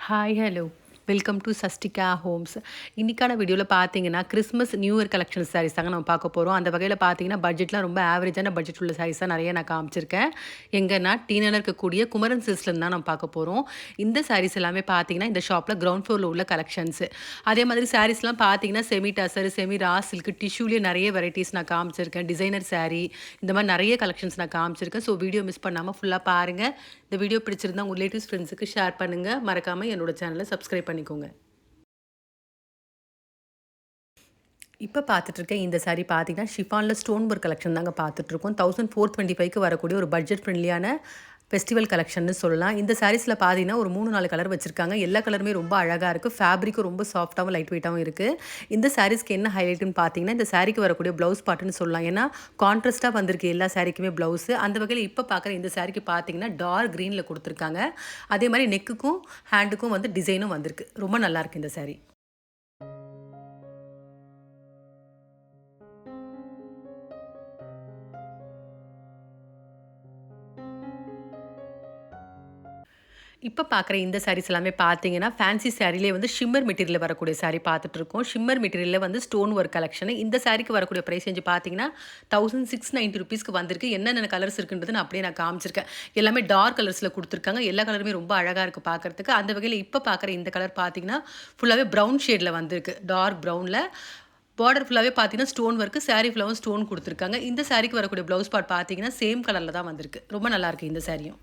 Hi hello welcome to Sustika homes. இன்றைக்கான வீடியோவில் பார்த்தீங்கன்னா Christmas new year collection saris தாங்க நம்ம பார்க்க போகிறோம். அந்த வகையில் பார்த்தீங்கன்னா பட்ஜெட்லாம் ரொம்ப ஆவரேஜான பட்ஜெட் உள்ள சாரீஸ் தான் நிறைய நான் காமிச்சிருக்கேன். எங்கன்னா டீனரில் இருக்கக்கூடிய குமரன் சில்ஸ்லேருந்து தான் நம்ம பார்க்க போகிறோம். இந்த சாரீஸ் எல்லாமே பார்த்தீங்கன்னா இந்த ஷாப்பில் கிரவுண்ட் ஃப்ளோரில் உள்ள கலெக்ஷன்ஸு. அதே மாதிரி சாரீஸ்லாம் பார்த்தீங்கன்னா semi tussar, semi raw silk, டிஷ்யூலேயே நிறைய வெரைட்டிஸ் நான் காமிச்சிருக்கேன். டிசைனர் சாரீ இந்த மாதிரி நிறைய கலெக்ஷன்ஸ் நான் காமிச்சிருக்கேன். ஸோ வீடியோ மிஸ் பண்ணாமல் ஃபுல்லாக பாருங்கள். இந்த வீடியோ பிடிச்சிருந்தா உங்கள் ரிலேட்டிவ்ஸ் ஃப்ரெண்ட்ஸுக்கு ஷேர் பண்ணுங்கள். மறக்காமல் என்னோட சேனலை சப்ஸ்கிரைப் பண்ணிக்கோங்க. இப்போ பார்த்துட்ருக்க இந்த சாரீ பார்த்தீங்கன்னா ஷிஃபானில் ஸ்டோன் ஒர்க் கலெக்ஷன் தாங்க பார்த்துட்ருக்கோம். 1425க்கு வரக்கூடிய ஒரு பட்ஜெட் ஃப்ரெண்ட்லியான ஃபெஸ்டிவல் கலெக்ஷன்னு சொல்லலாம். இந்த சாரீஸில் பார்த்தீங்கன்னா ஒரு 3-4 கலர் வச்சுருக்காங்க. எல்லா கலருமே ரொம்ப அழகாக இருக்குது. ஃபேப்ரிக்கும் ரொம்ப சாஃப்ட்டாகவும் லைட் வெயிட்டாகவும் இருக்குது. இந்த சாரீஸ்க்கு என்ன ஹைலைட்டுன்னு பார்த்தீங்கன்னா இந்த சாரீக்கு வரக்கூடிய ப்ளவுஸ் பாட்டுன்னு சொல்லலாம். ஏன்னா கான்ட்ராஸ்ட்டாக வந்திருக்கு எல்லா சாரீக்குமே ப்ளவுஸு. அந்த வகையில் இப்போ பார்க்குற இந்த சாரீக்கு பார்த்தீங்கன்னா டார்க் க்ரீனில் கொடுத்துருக்காங்க. அதே மாதிரி நெக்குக்கும் ஹேண்டுக்கும் வந்து டிசைனும் வந்திருக்கு. ரொம்ப நல்லாயிருக்கு இந்த சாரீ. இப்போ பார்க்குற இந்த சாரீஸ் எல்லாமே பார்த்தீங்கன்னா ஃபேன்சி சாரீலே வந்து ஷிம்மர் மெட்டீரியலில் வரக்கூடிய சாரீ பார்த்துட்ருக்கோம். ஷிம்மர் மெட்டீரியலில் வந்து ஸ்டோன் ஒர்க் கலெக்ஷன். இந்த சாரீக்கு வரக்கூடிய ப்ரைஸ் ரேஞ்சு பார்த்தீங்கன்னா 1690 ருபீஸ்க்கு வந்திருக்கு. என்னென்ன கலர்ஸ் இருக்குன்றது நான் காமிச்சிருக்கேன். எல்லாமே டார்க் கலர்ஸில் கொடுத்துருக்காங்க. எல்லா கலருமே ரொம்ப அழகாக இருக்குது பார்க்குறதுக்கு. அந்த வகையில் இப்போ பார்க்குற இந்த கலர் பார்த்தீங்கன்னா ஃபுல்லாகவே ப்ரௌன் ஷேடில் வந்திருக்கு. டார்க் ப்ரௌனில் பார்டர் ஃபுல்லாகவே பார்த்தீங்கன்னா ஸ்டோன் ஒர்க்கு, சாரீ ஃபுல்லாகவும் ஸ்டோன் கொடுத்துருக்காங்க. இந்த சாரீக்கு வரக்கூடிய ப்ளவுஸ் பார்ட் பார்த்தீங்கன்னா சேம் கலரில் தான் வந்திருக்கு. ரொம்ப நல்லாயிருக்கு இந்த சாரியும்.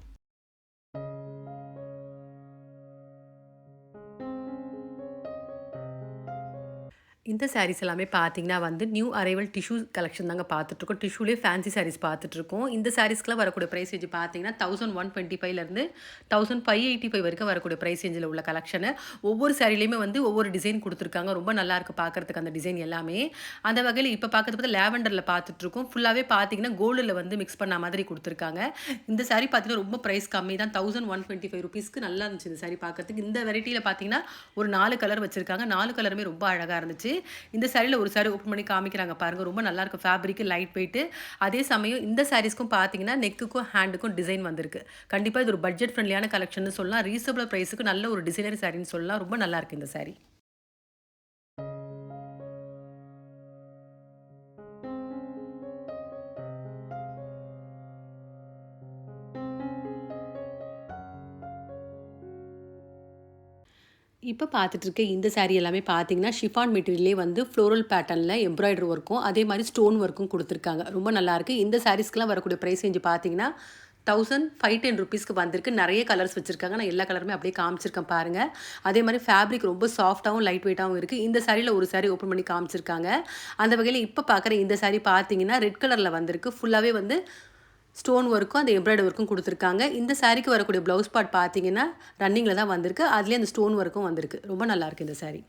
இந்த சாரீஸ் எல்லாமே பார்த்தீங்கன்னா வந்து நியூ அரைவல் டிஷ்யூ கலெக்ஷன் தாங்க பார்த்துட்ருக்கோம். டிஷ்யூலேயே ஃபேன்சி சாரீஸ் பார்த்துட்ருக்கோம். இந்த சாரீஸ்க்குலாம் வரக்கூடிய ப்ரைஸ் ரேஞ்சு பார்த்தீங்கன்னா 1125லேருந்து 1585 வரைக்கும் வரக்கூடிய ப்ரைஸ் ரேஞ்சில் உள்ள கலெக்ஷனு. ஒவ்வொரு சாரீலையுமே வந்து ஒவ்வொரு டிசைன் கொடுத்துருக்காங்க. ரொம்ப நல்லாயிருக்கு பார்க்குறதுக்கு அந்த டிசைன் எல்லாமே. அந்த வகையில் இப்போ பார்த்து லேவெண்டரில் பார்த்துட்ருக்கோம். ஃபுல்லாகவே பார்த்தீங்கன்னா கோல்டில் வந்து மிக்ஸ் பண்ண மாதிரி கொடுத்துருக்காங்க. இந்த சாரீ பார்த்தீங்கன்னா ரொம்ப ப்ரைஸ் கம்மி தான். 1125 ருபீஸ்க்கு நல்லா இருந்துச்சு இந்த சாரீ பார்க்குறதுக்கு. இந்த வெரைட்டியில் பார்த்தீங்கன்னா ஒரு 4 கலர் வச்சுருக்காங்க. 4 கலருமே ரொம்ப அழகாக இருந்துச்சு. இந்த சாரியில் ஒரு சாரி ஓப்பன் பண்ணி காமிக்கிறாங்க பாருங்க. ரொம்ப நல்லா இருக்கு. Fabric light weight. அதே சமயம் இந்த சாரீஸ்க்கும் பார்த்தீங்கன்னா நெக்குக்கும் ஹேண்டுக்கும் டிசைன் வந்திருக்கு. கண்டிப்பாக இது ஒரு பட்ஜெட் ஃப்ரெண்ட்லியான கலெக்ஷன் சொல்லலாம். ரீசனபிள் ப்ரைஸுக்கு நல்ல ஒரு டிசைனர் சாரின்னு சொல்லலாம். ரொம்ப நல்லா இருக்கு இந்த சாரி. இப்போ பார்த்துட்டு இருக்க இந்த சாரீ எல்லாமே பார்த்தீங்கன்னா ஷிஃபான் மெட்டீரியலே வந்து ஃப்ளோரல் பேட்டர்னில் எம்ப்ராய்டரி ஒர்க்கும் அதே மாதிரி ஸ்டோன் ஒர்க்கும் கொடுத்துருக்காங்க. ரொம்ப நல்லாயிருக்கு. இந்த சாரீஸ்க்கெலாம் வரக்கூடிய ப்ரைஸ் ரேஞ்சு பார்த்தீங்கன்னா 1510 ருபீஸ்க்கு வந்திருக்கு. நிறைய கலர்ஸ் வச்சுருக்காங்க. நான் எல்லா கலருமே அப்படியே காமிச்சிருக்கேன் பாருங்கள். அதே மாதிரி ஃபேப்ரிக் ரொம்ப சாஃப்ட்டாகவும் லைட் வெயிட்டாகவும் இருக்குது. இந்த சாரியில் ஒரு சாரீ ஓப்பன் பண்ணி காமிச்சிருக்காங்க. அந்த வகையில் இப்போ பார்க்குற இந்த சாரீ பார்த்தீங்கன்னா ரெட் கலரில் வந்திருக்கு. ஃபுல்லாகவே வந்து ஸ்டோன் ஒர்க்கும் அந்த எம்ப்ராய்டரி ஒர்க்கும் கொடுத்துருக்காங்க. இந்த சாரீக்கு வரக்கூடிய ப்ளவுஸ் பார்ட் பார்த்தீங்கன்னா ரன்னிங்கில் தான் வந்திருக்கு. அதுலேயே அந்த ஸ்டோன் ஒர்க்கும் வந்திருக்கு. ரொம்ப நல்லாயிருக்கு இந்த சாரீ.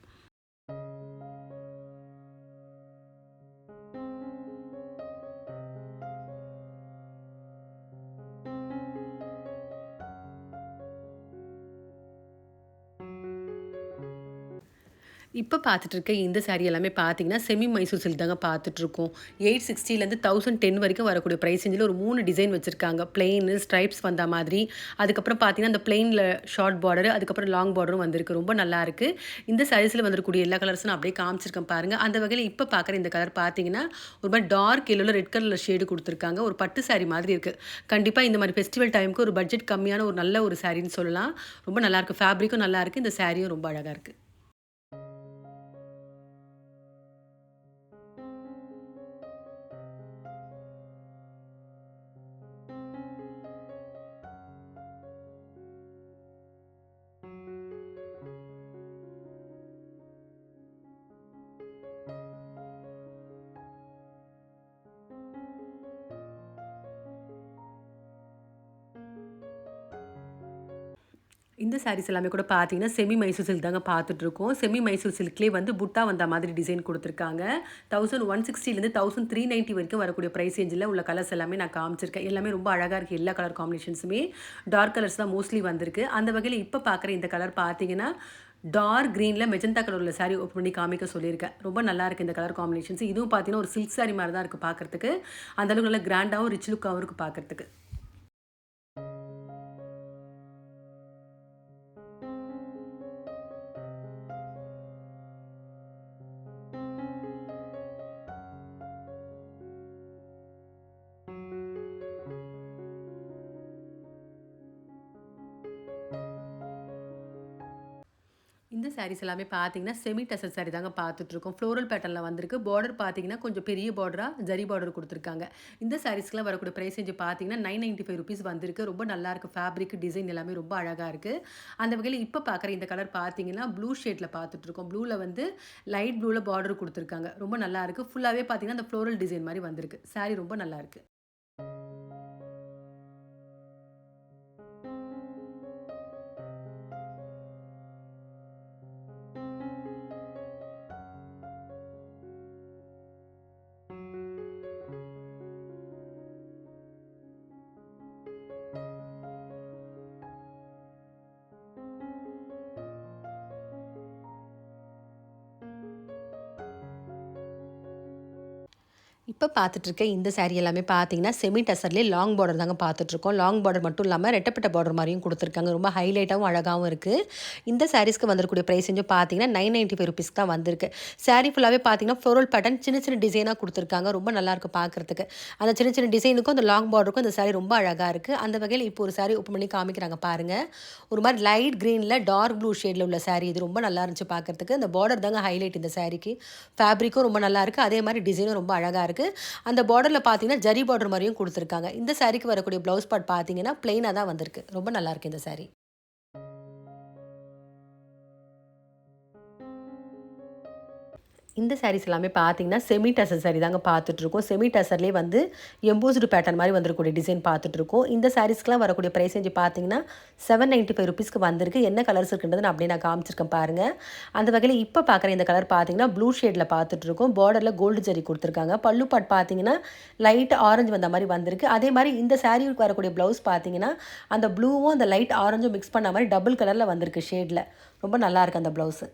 இப்போ பார்த்துட்டு இருக்க இந்த சாரீ எல்லாமே பார்த்தீங்கன்னா செமி மைசூர் சில்க் தாங்க பார்த்துட்ருக்கோம். 860லேருந்து 1010 வரைக்கும் வரக்கூடிய ப்ரைஸ் ரேஞ்சில் ஒரு 3 டிசைன் வச்சுருக்காங்க. பிளெயின் ஸ்ட்ரைப்ஸ் வந்த மாதிரி, அதுக்கப்புறம் பார்த்தீங்கன்னா அந்த பிளெயினில் ஷார்ட் பார்டர், அதுக்கப்புறம் லாங் பார்டரும் வந்திருக்கு. ரொம்ப நல்லாயிருக்கு. இந்த சாரீஸில் வந்துருக்கூடிய எல்லா கலர்ஸும் நான் அப்படியே காமிச்சிருக்கேன் பாருங்கள். அந்த வகையில் இப்போ பார்க்குற இந்த கலர் பார்த்தீங்கன்னா ஒரு மாதிரி டார்க் எல்லோவில் ரெட் கலரில் ஷேடு கொடுத்துருக்காங்க. ஒரு பட்டு சாரீ மாதிரி இருக்குது. கண்டிப்பாக இந்த மாதிரி ஃபெஸ்டிவல் டைமுக்கு ஒரு பட்ஜெட் கம்மியான ஒரு நல்ல ஒரு சாரின்னு சொல்லலாம். ரொம்ப நல்லாயிருக்கு. ஃபேப்ரிக்கும் நல்லாயிருக்கு. இந்த சாரியும் ரொம்ப அழகாக இருக்குது. இந்த சாரீஸ் எல்லாமே கூட பார்த்தீங்கன்னா செமி மைசூர் சில்க் தாங்க பார்த்துட்ருக்கோம். செமி மைசூர் சில்க்லேயே வந்து புட்டா வந்த மாதிரி டிசைன் கொடுத்துருக்காங்க. 1160லேருந்து 1390 வரைக்கும் வரக்கூடிய ப்ரைஸ் ரேஞ்சில் உள்ள கலர்ஸ் எல்லாமே நான் காமிச்சிருக்கேன். எல்லாமே ரொம்ப அழகாக இருக்குது. எல்லா கலர் காம்பினேஷன்ஸுமே டார்க் கலர்ஸ் தான் மோஸ்ட்லி வந்திருக்கு. அந்த வகையில் இப்போ பார்க்குற இந்த கலர் பார்த்தீங்கன்னா டார்க் க்ரீனில் மெஜந்தா கலர் உள்ள சாரீ ஓப்பன் பண்ணி காமிக்க சொல்லியிருக்கேன். ரொம்ப நல்லாயிருக்கு இந்த கலர் காம்பினேஷன்ஸ். இதுவும் பார்த்தீங்கன்னா ஒரு சில்க் சாரீ மாதிரி தான் இருக்குது பார்க்குறதுக்கு. அந்தளவுக்கு நல்லா கிராண்டாகவும் ரிச் லுக்காகவும் இருக்குது பார்க்குறதுக்கு. சாரீஸ் எல்லாமே பார்த்தீங்கன்னா, செமி டசர் சாரி தாங்க பார்த்துட்ருக்கோம். ஃப்ளோரல் பேட்டர்ன்ல வந்திருக்கு. பார்டர் பார்த்தீங்கன்னா, கொஞ்சம் பெரிய பார்டரா ஜரி பார்டர் குடுத்துருக்காங்க. இந்த சாரீஸ்க்குலாம் வரக்கூடிய பிரைஸ் ரேஞ்ச் பார்த்தீங்கன்னா, ₹995 வந்திருக்கு. ரொம்ப நல்லாயிருக்கு. ஃபேப்ரிக், டிசைன் எல்லாமே ரொம்ப அழகா இருக்கு. அந்த வகையில இப்ப பார்க்குற இந்த கலர் பார்த்தீங்கன்னா, ப்ளூ ஷேட்ல பார்த்துட்ருக்கோம். ப்ளூல வந்து லைட் ப்ளூல பார்டர் குடுத்துருக்காங்க. ரொம்ப நல்லாயிருக்கு. ஃபுல்லாவே பார்த்தீங்கன்னா, அந்த ஃப்ளோரல் டிசைன் மாரி வந்திருக்கு. சாரி ரொம்ப நல்லாயிருக்கு. இப்ப பார்த்துட்டுருக்க இந்த சாரி எல்லாமே பார்த்தீங்கன்னா, செமி டசர்லேயே லாங் பார்டர் தாங்க பார்த்துட்ருக்கோம். லாங் பார்டர் மட்டும் இல்லாம ரெட்டப்பட்ட பார்டர் மாரியும் குடுத்துருக்காங்க. ரொம்ப ஹைலைட்டாவும், அழகாவும் இருக்கு. இந்த சாரீஸ்க்கு வந்திருக்கக்கூடிய பிரைஸ் ரேஞ்சும் பார்த்தீங்கன்னா, ₹995 தான் வந்திருக்கு. சாரி ஃபுல்லாவே பார்த்தீங்கன்னா, ஃப்ளோரல் பேட்டர்ன் சின்ன சின்ன டிசைனா குடுத்துருக்காங்க. ரொம்ப நல்லாயிருக்கு பார்க்கறதுக்கு. அந்த சின்ன சின்ன டிசைனுக்கும், அந்த லாங் பார்டருக்கும் இந்த சாரி ரொம்ப அழகா இருக்கு. அந்த வகையில இப்போ ஒரு சாரி ஓப்பன் பண்ணி காமிக்கிறாங்க பாருங்க. ஒரு மாரி லைட் கிரீன்ல டார்க் ப்ளூ ஷேட்ல உள்ள சாரி இது. ரொம்ப நல்லா இருந்துச்சு பார்க்கறதுக்கு. அந்த பார்டர் தாங்க ஹைலைட் இந்த சாரிக்கு. ஃபேப்ரிக்கும் ரொம்ப நல்லாயிருக்கு. அதே மாரி டிசைனும் ரொம்ப அழகா இருக்கு. அந்த பார்டர்ல பார்த்தீங்கன்னா, ஜரி பார்டர் மாரியும் குடுத்துருக்காங்க. இந்த சாரிக்கு வரக்கூடிய ப்ளவுஸ் பார்ட் பார்த்தீங்கன்னா, பிளெயினா தான் வந்திருக்கு. ரொம்ப நல்லாயிருக்கு இந்த சாரி. இந்த சாரீஸ் எல்லாமே பார்த்தீங்கன்னா, செமி டசர் சாரி தாங்க பார்த்துட்ருக்கோம். செமி டசர்லேயே வந்து எம்போஸ்டு பேட்டர்ன் மாரி வந்துருக்கூடிய டிசைன் பார்த்துட்ருக்கோம். இந்த சாரீஸ்க்குலாம் வரக்கூடிய பிரைஸ் ரேஞ்ச் பார்த்தீங்கன்னா, ₹795க்கு வந்திருக்கு. என்ன கலர்ஸ் இருக்குன்றது நான் அப்படியே காமிச்சிருக்கேன் பாருங்க. அந்த வகையில இப்ப பார்க்குற இந்த கலர் பார்த்தீங்கன்னா, ப்ளூ ஷேட்ல பார்த்துட்ருக்கோம். பார்டர்ல கோல்டு ஜரி குடுத்துருக்காங்க. பல்லு பார்ட் பார்த்தீங்கன்னா, லைட் ஆரஞ்சு வந்த மாரி வந்திருக்கு. அதே மாரி இந்த சாரிக்கு வரக்கூடிய ப்ளவுஸ் பார்த்தீங்கன்னா, அந்த ப்ளூவும், அந்த லைட் ஆரஞ்சும் மிக்ஸ் பண்ண மாரி டபுள் கலர்ல வந்திருக்கு ஷேட்ல. ரொம்ப நல்லாயிருக்கு அந்த ப்ளவுஸு.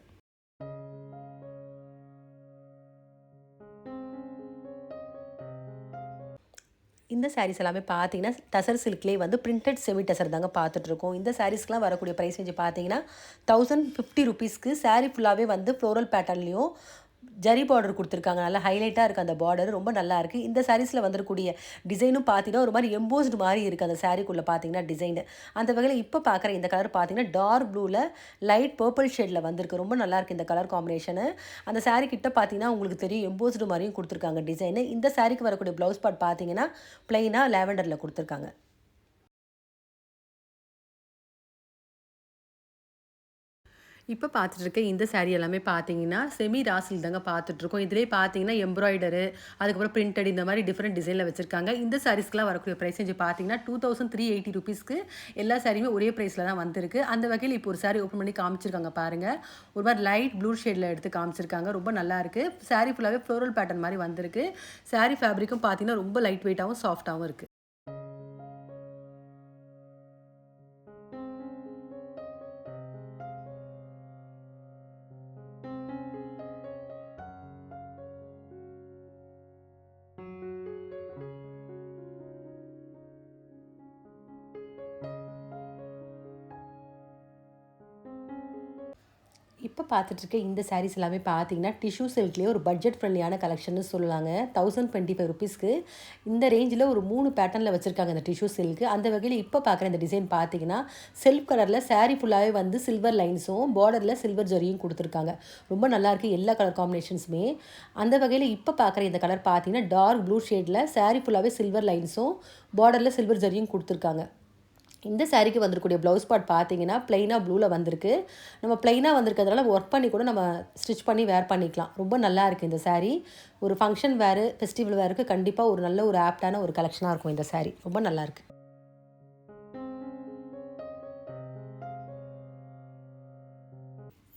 இந்த சாரீஸ் எல்லாமே பார்த்தீங்கன்னா, டசர் சில்க்லேயே வந்து பிரிண்டட் செமி டசர் தாங்க பார்த்துட்ருக்கோம். இந்த சாரீஸ்க்குலாம் வரக்கூடிய பிரைஸ் ரேஞ்ச் பார்த்தீங்கன்னா, ₹1050க்கு சாரி ஃபுல்லாவே வந்து ஃப்ளோரல் பேட்டர்ன்லேயும் ஜரி பார்டர் குடுத்துருக்காங்க. நல்லா ஹைலைட்டா இருக்கு அந்த பார்டர். ரொம்ப நல்லாயிருக்கு. இந்த சாரீஸ்ல வந்துருக்கூடிய டிசைனும் பார்த்தீங்கன்னா, ஒரு மாரி எம்போஸ்டு மாரி இருக்கு அந்த சாரிக்குள்ள பார்த்தீங்கன்னா டிசைனு. அந்த வகையில இப்ப பார்க்குற இந்த கலர் பார்த்தீங்கன்னா, டார்க் ப்ளூல லைட் பர்பிள் ஷேட்ல வந்திருக்கு. ரொம்ப நல்லாயிருக்கு இந்த கலர் காம்பினேஷனு. அந்த சாரி கிட்ட பார்த்தீங்கன்னா, உங்களுக்கு தெரியும் எம்போஸ்டு மாரியும் குடுத்துருக்காங்க டிசைனு. இந்த சாரிக்கு வரக்கூடிய ப்ளவுஸ் பார்ட் பார்த்தீங்கன்னா, பிளெயினா லாவெண்டர்ல குடுத்துருக்காங்க. இப்ப பார்த்துட்டு இருக்க இந்த சாரி எல்லாமே பார்த்தீங்கன்னா, செமி ரா சில்க் தாங்க பார்த்துட்டுருக்கோம். இதிலேயே பார்த்தீங்கன்னா, எம்ப்ராய்டரு, அதுக்கப்புறம் பிரிண்டட் இந்த மாரி டிஃபரெண்ட் டிசைன்ல வச்சிருக்காங்க. இந்த சாரீஸ்க்குலாம் வரக்கூடிய பிரைஸ் ரேஞ்ச் பார்த்தீங்கன்னா, ₹2380க்கு எல்லா சாரியுமே ஒரே பிரைஸ்ல தான் வந்திருக்கு. அந்த வகையில இப்போ ஒரு சாரி ஓப்பன் பண்ணி காமிச்சிருக்காங்க பாருங்க. ஒரு மாரி லைட் ப்ளூ ஷேட்ல எடுத்து காமிச்சிருக்காங்க. ரொம்ப நல்லாயிருக்கு. சாரி ஃபுல்லாவே ஃப்ளோரல் பேட்டர்ன் மாரி வந்திருக்கு. சாரி ஃபேப்ரிக்கும் பார்த்தீங்கன்னா, ரொம்ப லைட் வெயிட்டாவும், சாஃப்ட்டாவும் இருக்கு. இப்ப பார்த்துட்டுருக்க இந்த சாரீஸ் எல்லாமே பார்த்தீங்கன்னா, டிஷ்யூ சில்க்லேயே ஒரு பட்ஜெட் ஃப்ரெண்ட்லியான கலெக்ஷன்னு சொல்லலாங்க. ₹1025க்கு இந்த ரேஞ்சில ஒரு 3 பேட்டர்ன்ல வச்சிருக்காங்க இந்த டிஷ்யூ சில்க். அந்த வகையில இப்ப பார்க்குற இந்த டிசைன் பார்த்தீங்கன்னா, செல்ஃப் கலர்ல சாரி ஃபுல்லாவே வந்து சில்வர் லைன்ஸும், பார்டர்ல சில்வர் ஜரியும் குடுத்துருக்காங்க. ரொம்ப நல்லாயிருக்கு எல்லா கலர் காம்பினேஷன்ஸுமே. அந்த வகையில இப்ப பார்க்குற இந்த கலர் பார்த்தீங்கன்னா, டார்க் ப்ளூ ஷேட்ல சாரி ஃபுல்லாவே சில்வர் லைன்ஸும், பார்டர்ல சில்வர் ஜரியும் குடுத்துருக்காங்க. இந்த சாரிக்கு வந்திருக்கக்கூடிய ப்ளவுஸ் பார்ட் பார்த்தீங்கன்னா, பிளெயினா ப்ளூல வந்திருக்கு. நம்ம பிளெயினா வந்திருக்கிறதுனால ஒர்க் பண்ணி கூட நம்ம ஸ்டிச் பண்ணி வேர் பண்ணிக்கலாம். ரொம்ப நல்லா இருக்கு இந்த சாரி. ஒரு ஃபங்ஷன் வேர், ஃபெஸ்டிவல் வேருக்கு கண்டிப்பா ஒரு நல்ல ஒரு ஆப்ட்டான ஒரு கலெக்ஷனா இருக்கும் இந்த சாரி. ரொம்ப நல்லாயிருக்கு.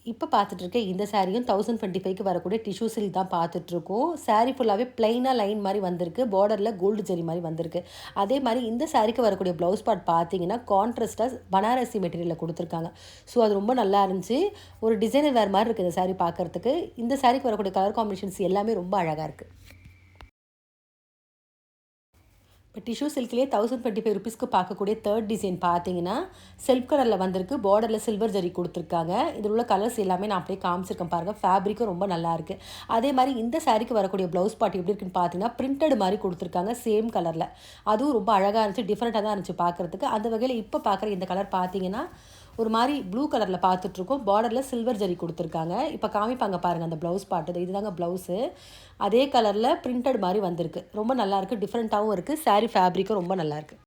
இப்ப பார்த்துட்டு இருக்க இந்த சாரியும் 1025க்கு வரக்கூடிய டிஷ்யூ சில்க் தான் பார்த்துட்ருக்கோம். சாரி ஃபுல்லாவே பிளெயினா லைன் மாரி வந்திருக்கு. பார்டர்ல கோல்டு ஜரி மாரி வந்திருக்கு. அதே மாரி இந்த சாரிக்கு வரக்கூடிய ப்ளவுஸ் பார்ட் பார்த்தீங்கன்னா, கான்ட்ராஸ்ட்டா பனாரசி மெட்டீரியல்ல குடுத்துருக்காங்க. ஸோ அது ரொம்ப நல்லா இருந்துச்சு. ஒரு டிசைனர் வேர் மாரி இருக்கு இந்த சாரி பார்க்கறதுக்கு. இந்த சாரிக்கு வரக்கூடிய கலர் காம்பினேஷன்ஸ் எல்லாமே ரொம்ப அழகா இருக்கு. இப்போ டிஷ்யூ சில்க்லேயே ₹1025க்கு பார்க்கக்கூடிய தேர்ட் டிசைன் பார்த்தீங்கன்னா, செல்ஃப் கலரில் வந்திருக்கு. பார்டரில் சில்வர் ஜரி கொடுத்துருக்காங்க. இதில் உள்ள கலர்ஸ் எல்லாமே நான் அப்படியே காமிச்சிருக்கேன் பாருங்கள். ஃபேப்ரிக்கும் ரொம்ப நல்லாயிருக்கு. அதே மாதிரி இந்த சாரிக்கு வரக்கூடிய ப்ளவுஸ் பார்ட் எப்படி இருக்குன்னு பார்த்தீங்கன்னா, பிரிண்டட் மாதிரி கொடுத்துருக்காங்க சேம் கலரில். அதுவும் ரொம்ப அழகாக இருந்துச்சு. டிஃப்ரெண்ட்டாக தான் இருந்துச்சு பார்க்குறதுக்கு. அந்த வகையில் இப்போ பார்க்குற இந்த கலர் பார்த்தீங்கன்னா, ஒரு மாதிரி ப்ளூ கலரில் பார்த்துட்ருக்கோம். பார்டரில் சில்வர் ஜரி கொடுத்துருக்காங்க. இப்போ காமிப்பாங்க பாருங்கள் அந்த ப்ளவுஸ் பார்ட்டு. இதுதாங்க ப்ளவுஸு. அதே கலரில் பிரிண்டட் மாதிரி வந்திருக்கு. ரொம்ப நல்லாயிருக்கு, டிஃப்ரெண்ட்டாகவும் இருக்குது. சாரீ ஃபேப்ரிக்கும் ரொம்ப நல்லாயிருக்கு.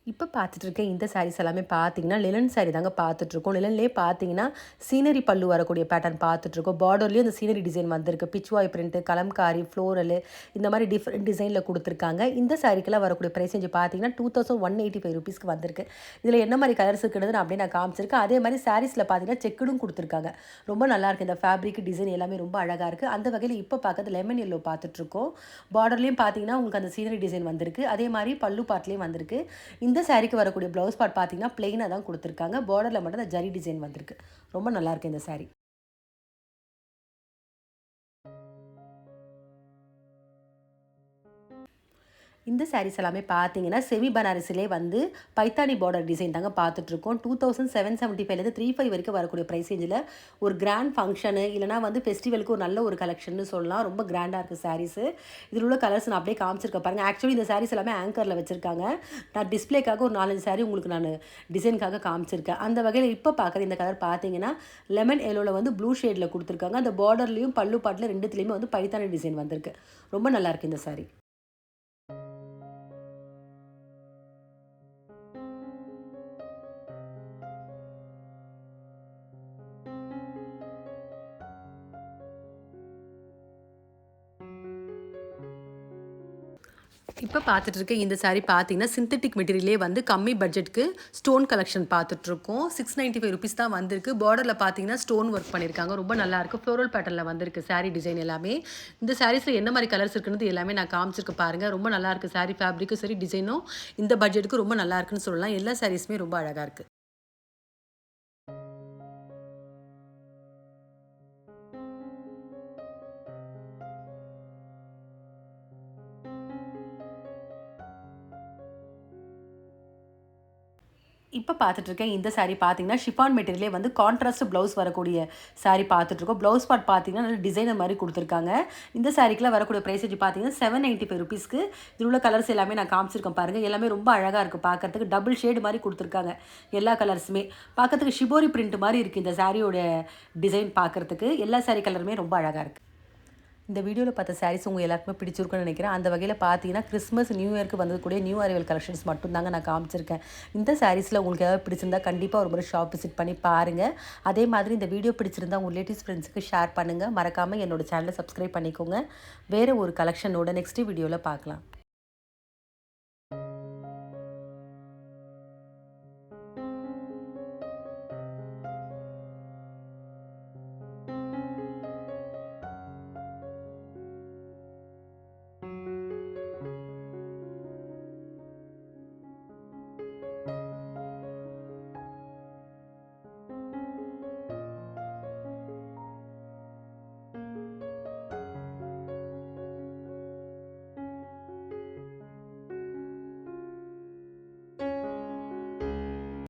இப்போ பார்த்துட்ருக்கேன் இந்த சாரீஸ் எல்லாமே பார்த்தீங்கன்னா லினன் சாரீ தாங்க பார்த்துட்ருக்கோம். லினன்லேயே பார்த்தீங்கன்னா சீனரி பல்லு வரக்கூடிய பேட்டர்ன் பார்த்துட்ருக்கோம். பார்டர்லேயும் இந்த சீனரி டிசைன் வந்திருக்கு. பிச்வாய் பிரிண்ட்டு, கலம்காரி, ஃப்ளோரலு இந்த மாதிரி டிஃப்ரெண்ட் டிசைனில் கொடுத்துருக்காங்க. இந்த சாரீக்கெல்லாம் வரக்கூடிய ப்ரைஸ் ரேஞ்சு பார்த்தீங்கன்னா 2185 ருபீஸ்க்கு வந்திருக்கு. இதில் என்ன மாதிரி கலர்ஸ் இருக்குன்னு அப்படியே நான் காமிச்சிருக்கேன். அதே மாதிரி சாரீஸில் பார்த்தீங்கன்னா செக்குடும் கொடுத்துருக்காங்க. ரொம்ப நல்லாயிருக்கு. இந்த ஃபேப்ரிக் டிசைன் எல்லாமே ரொம்ப அழகாக இருக்குது. அந்த வகையில் இப்போ பார்க்கறது லெமன் எல்லோ பார்த்துட்ருக்கோம். பார்டர்லேயும் பார்த்தீங்கன்னா உங்களுக்கு அந்த சீனரி டிசைன் வந்திருக்கு. அதே மாதிரி பல்லு பார்ட்லேயும் வந்திருக்கு. இந்த சாரீக்கு வரக்கூடிய ப்ளவுஸ் பார்ட் பார்த்தீங்கன்னா பிளெயினாக தான் கொடுத்துருக்காங்க. பார்டரில் மட்டும் அந்த ஜரி டிசைன் வந்திருக்கு. ரொம்ப நல்லாயிருக்கு இந்த சாரீ. இந்த சாரீஸ் எல்லாமே பார்த்தீங்கன்னா செமி பனாரஸிலே வந்து பைத்தானி பார்டர் டிசைன் தாங்க பார்த்துட்ருக்கோம். 2775 35 வரைக்கும் வரக்கூடிய ப்ரைஸ் ரேஞ்சில் ஒரு கிராண்ட் ஃபங்க்ஷனு இல்லைனா வந்து ஃபெஸ்டிவலுக்கு ஒரு நல்ல ஒரு கலெக்ஷன் சொல்லலாம். ரொம்ப கிராண்டாக இருக்குது சாரீஸு. இதில் உள்ள கலர்ஸ் நான் அப்படியே காமிச்சிருக்கேன் பாருங்கள். ஆக்சுவலி இந்த சாரீஸ் எல்லாமே ஆங்கரில் வச்சுருக்காங்க. நான் டிஸ்பிளேக்காக ஒரு 4-5 சாரீ உங்களுக்கு நான் டிசைனுக்காக காமிச்சிருக்கேன். அந்த வகையில் இப்போ பார்க்குற இந்த கலர் பார்த்தீங்கன்னா லெமன் எல்லோவில் வந்து ப்ளூ ஷேடில் கொடுத்துருக்காங்க. அந்த பார்டர்லேயும் பல்லு பாட்டில் ரெண்டுத்துலேயுமே வந்து பைத்தானி டிசைன் வந்திருக்கு. ரொம்ப நல்லாயிருக்கு இந்த சாரீ. இப்போ பார்த்துட்டு இந்த சாரீ பார்த்தீங்கன்னா சிந்தட்டிக் மெட்டீரியலே வந்து கம்மி பட்ஜெட்டுக்கு ஸ்டோன் கலெக்ஷன் பார்த்துட்ருக்கோம். 695 ருபீஸ் தான் வந்திருக்கு. பார்டரில் பார்த்தீங்கன்னா ஸ்டோன் ஒர்க் பண்ணியிருக்காங்க. ரொம்ப நல்லாயிருக்கு. ஃப்ளோரல் பேட்டர்னில் வந்திருக்கு சாரீ டிசைன் எல்லாமே. இந்த சாரீஸில் என்ன மாதிரி கலர்ஸ் இருக்குன்னு எல்லாமே நான் காமிச்சிருக்கேன் பாருங்கள். ரொம்ப நல்லாயிருக்கு. சாரீ ஃபேப்ரிக்கும் சரி டிசைனும் இந்த பட்ஜெட்டுக்கு ரொம்ப நல்லாயிருக்குன்னு சொல்லலாம். எல்லா சாரீஸுமே ரொம்ப அழகாக இருக்குது. இப்போ பார்த்துட்ருக்கேன் இந்த சாரீ பார்த்தீங்கன்னா ஷிஃபான் மெட்டீரியலே வந்து கான்ட்ராஸ்ட் ப்ளவுஸ் வரக்கூடிய சாரீ பார்த்துட்ருக்கோம். ப்ளவுஸ் பார்ட் பார்த்தீங்கன்னா நல்ல டிசைனர் மாதிரி கொடுத்துருக்காங்க. இந்த சாரீக்கெலாம் வரக்கூடிய ப்ரைஸ் ரேஞ்ச் பார்த்தீங்கன்னா 795 ருபீஸ்க்கு. இதில் உள்ள கலர்ஸ் எல்லாமே நான் காமிச்சிருக்கேன் பாருங்கள். எல்லாமே ரொம்ப அழகாக இருக்குது பார்க்குறதுக்கு. டபுள் ஷேடு மாதிரி கொடுத்துருக்காங்க எல்லா கலர்ஸுமே. பார்க்கறதுக்கு ஷிபோரி பிரிண்ட் மாதிரி இருக்குது இந்த சாரியோட டிசைன் பார்க்குறதுக்கு. எல்லா சாரீ கலருமே ரொம்ப அழகாக இருக்குது. இந்த வீடியோவில் பார்த்த சாரீஸ் உங்கள் எல்லாருக்குமே பிடிச்சிருக்குன்னு நினைக்கிறேன். அந்த வகையில் பார்த்தீங்கன்னா கிறிஸ்மஸ் நியூ இயர்க்கு வந்தக்கூடிய நியூ அரைவல் கலெக்ஷன்ஸ் மட்டும்தாங்க நான் காமிச்சிருக்கேன். இந்த சாரீஸில் உங்களுக்கு ஏதாவது பிடிச்சிருந்தா கண்டிப்பாக ஒரு முறை ஷாப் விசிட் பண்ணி பாருங்கள். அதே மாதிரி இந்த வீடியோ பிடிச்சிருந்தா உங்கள் ரிலேட்டிவ்ஸ் ஃப்ரெண்ட்ஸுக்கு ஷேர் பண்ணுங்கள். மறக்காமல் என்னோட சேனலை சப்ஸ்கிரைப் பண்ணிக்கோங்க. வேறு ஒரு கலெக்ஷனோட நெக்ஸ்ட் வீடியோவில் பார்க்கலாம்.